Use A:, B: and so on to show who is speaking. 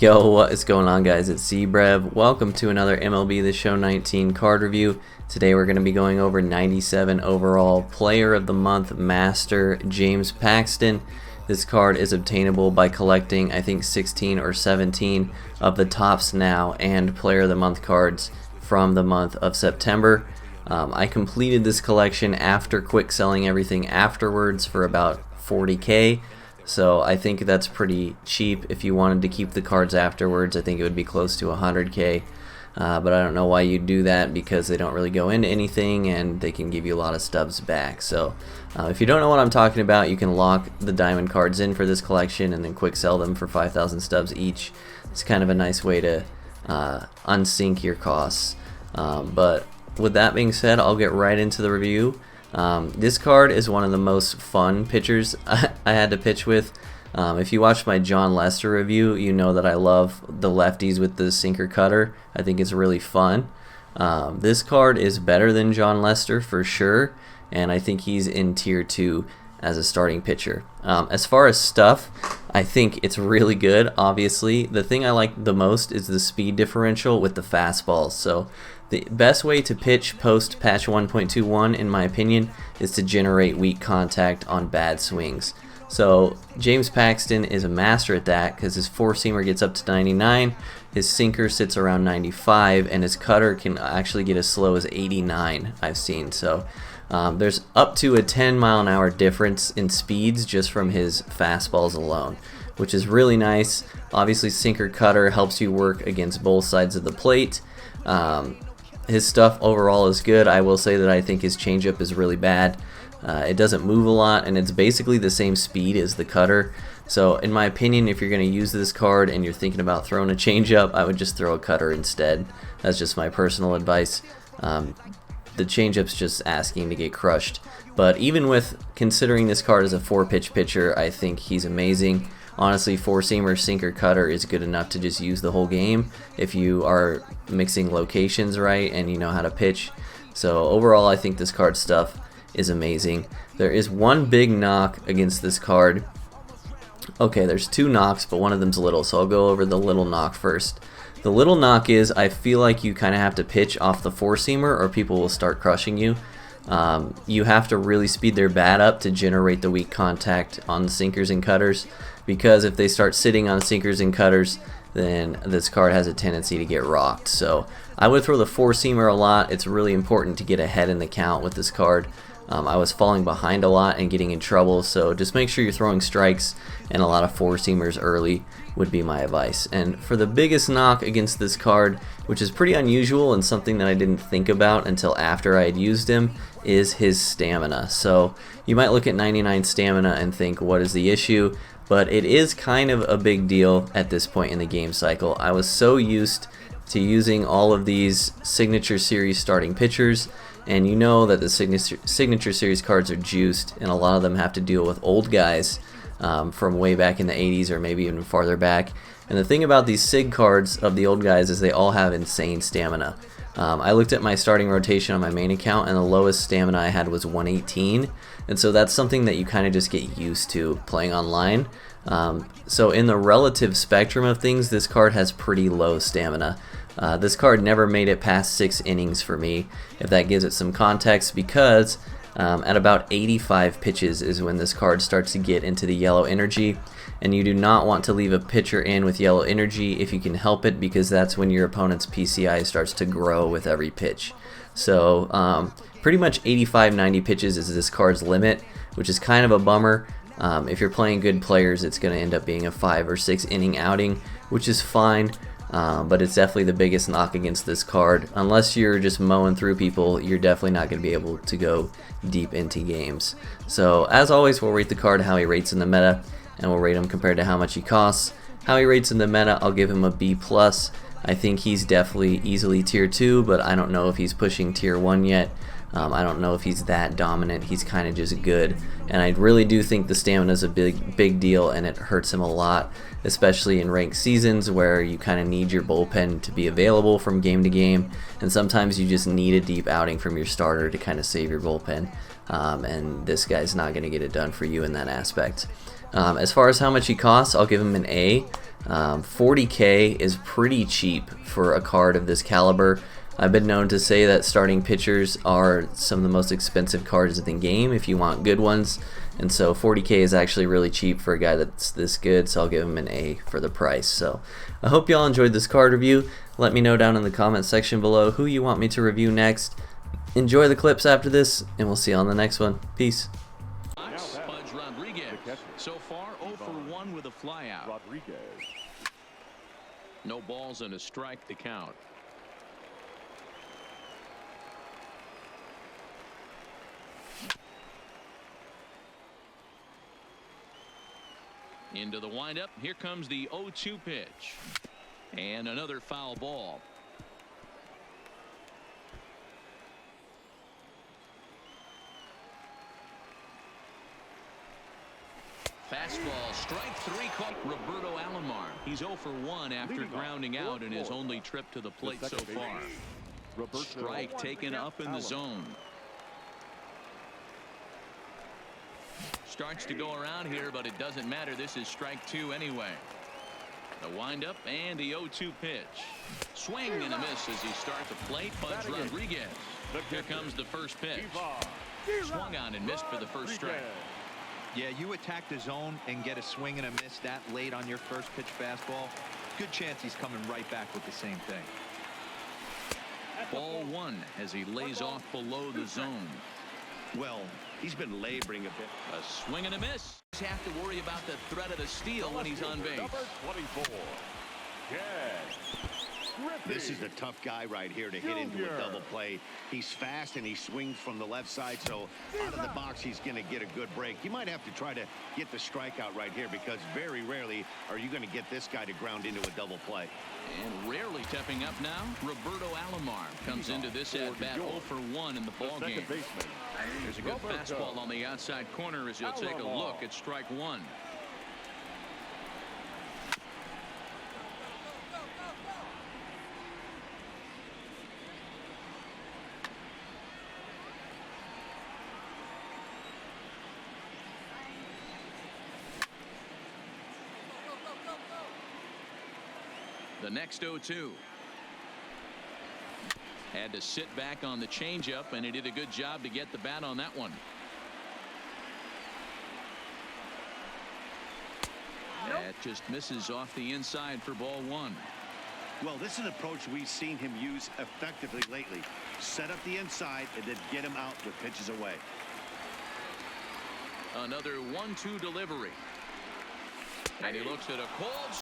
A: Yo, what is going on, guys? It's Zbrev. Welcome to another MLB The Show 19 card review. Today we're going to be going over 97 overall Player of the Month Master James Paxton. This card is obtainable by collecting, I think, 16 or 17 of the Topps Now and Player of the Month cards from the month of September. I completed this collection after quick selling everything afterwards for about 40K. So I think that's pretty cheap. If you wanted to keep the cards afterwards, I think it would be close to 100K. But I don't know why you'd do that, because they don't really go into anything and they can give you a lot of stubs back. So if you don't know what I'm talking about, you can lock the diamond cards in for this collection and then quick sell them for 5,000 stubs each. It's kind of a nice way to unsink your costs. But with that being said, I'll get right into the review. This card is one of the most fun pitchers I had to pitch with. If you watched my John Lester review, you know that I love the lefties with the sinker cutter. I think it's really fun. This card is better than John Lester for sure, and I think he's in tier 2 as a starting pitcher. As far as stuff, I think it's really good. Obviously, the thing I like the most is the speed differential with the fastballs. So the best way to pitch post patch 1.21, in my opinion, is to generate weak contact on bad swings. So James Paxton is a master at that, because his four-seamer gets up to 99, his sinker sits around 95, and his cutter can actually get as slow as 89, I've seen. So there's up to a 10-mile-an-hour difference in speeds just from his fastballs alone, which is really nice. Obviously, sinker cutter helps you work against both sides of the plate. His stuff overall is good. I will say that I think his changeup is really bad. It doesn't move a lot, and it's basically the same speed as the cutter. So in my opinion, if you're going to use this card and you're thinking about throwing a changeup, I would just throw a cutter instead. That's just my personal advice. The changeup's just asking to get crushed. But even with considering this card as a 4-pitch pitcher, I think he's amazing. Honestly, four-seamer sinker cutter is good enough to just use the whole game if you are mixing locations right and you know how to pitch. So overall, I think this card stuff is amazing. There is one big knock against this card. Okay, there's two knocks, but one of them's little, so I'll go over the little knock first. The little knock is I feel like you kind of have to pitch off the four-seamer or people will start crushing you. You have to really speed their bat up to generate the weak contact on the sinkers and cutters, because if they start sitting on sinkers and cutters, then this card has a tendency to get rocked. So I would throw the four-seamer a lot. It's really important to get ahead in the count with this card. I was falling behind a lot and getting in trouble, so just make sure you're throwing strikes and a lot of four-seamers early would be my advice. And for the biggest knock against this card, which is pretty unusual and something that I didn't think about until after I had used him, is his stamina. So you might look at 99 stamina and think, what is the issue? But it is kind of a big deal at this point in the game cycle. I was so used to using all of these Signature Series starting pitchers, and you know that the Signature Series cards are juiced, and a lot of them have to deal with old guys from way back in the 80s or maybe even farther back. And the thing about these Sig cards of the old guys is they all have insane stamina. I looked at my starting rotation on my main account, and the lowest stamina I had was 118, and so that's something that you kind of just get used to playing online. So in the relative spectrum of things, this card has pretty low stamina. This card never made it past 6 innings for me, if that gives it some context, because at about 85 pitches is when this card starts to get into the yellow energy, and you do not want to leave a pitcher in with yellow energy if you can help it, because that's when your opponent's PCI starts to grow with every pitch. So pretty much 85-90 pitches is this card's limit, which is kind of a bummer. If you're playing good players, it's going to end up being a 5 or 6 inning outing, which is fine. But it's definitely the biggest knock against this card. Unless you're just mowing through people, you're definitely not going to be able to go deep into games. So as always, we'll rate the card how he rates in the meta, and we'll rate him compared to how much he costs. How he rates in the meta, I'll give him a B+. I think he's definitely easily tier 2, but I don't know if he's pushing tier 1 yet. I don't know if he's that dominant. He's kind of just good, and I really do think the stamina is a big deal, and it hurts him a lot, especially in ranked seasons where you kind of need your bullpen to be available from game to game, and sometimes you just need a deep outing from your starter to kind of save your bullpen, and this guy's not going to get it done for you in that aspect. As far as how much he costs, I'll give him an A. 40K is pretty cheap for a card of this caliber. I've been known to say that starting pitchers are some of the most expensive cards in the game if you want good ones, and so 40K is actually really cheap for a guy that's this good, so I'll give him an A for the price. So I hope y'all enjoyed this card review. Let me know down in the comment section below who you want me to review next. Enjoy the clips after this, and we'll see you on the next one. Peace.
B: So far, 0 for 1 with a flyout. No balls and a strike to count. Into the windup. Here comes the 0-2 pitch. And another foul ball. Fastball, strike 3, caught Roberto Alomar. He's 0 for 1 after grounding out in his only trip to the plate so far. Strike taken up in the zone. Starts to go around here, but it doesn't matter. This is strike 2 anyway. The windup and the 0-2 pitch. Swing and a miss as he starts the plate. Pudge Rodriguez. Here comes the first pitch. Swung on and missed for the first strike.
C: Yeah, you attack the zone and get a swing and a miss that late on your first pitch fastball. Good chance he's coming right back with the same thing.
B: Ball 1 as he lays off below the zone.
D: Well, he's been laboring a bit.
B: A swing and a miss. He's have to worry about the threat of the steal when he's on base.
E: Number 24.
D: This is the tough guy right here to hit into a double play. He's fast and he swings from the left side, so out of the box he's going to get a good break. You might have to try to get the strikeout right here because very rarely are you going to get this guy to ground into a double play.
B: And rarely stepping up now, Roberto Alomar comes into this at-bat 0 for 1 in the ballgame. There's a good fastball on the outside corner as he'll take a look at strike 1. The next 0-2. Had to sit back on the changeup, and he did a good job to get the bat on that one. That just misses off the inside for ball 1.
D: Well, this is an approach we've seen him use effectively lately. Set up the inside and then get him out with pitches away.
B: Another 1-2 delivery. And he looks at a cold